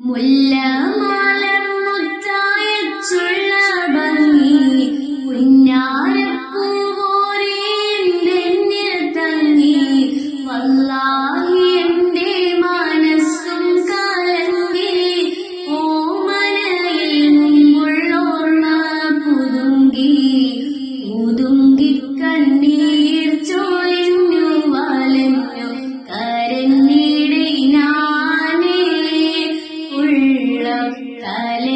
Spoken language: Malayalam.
മുല്ലമലർമുറ്റായച്ചുള്ള ഭംഗി പുന്നാരപ്പൂവോരെന്നിൽ തങ്ങി വല്ലാഹി എന്റെ മനസ്സും കലങ്ങി ഓമനയിൽ മുമ്പുള്ളോർമ്മ പുതുങ്ങി കണ്ണീർ ചൊരിഞ്ഞു വലഞ്ഞു കരഞ്ഞിട കല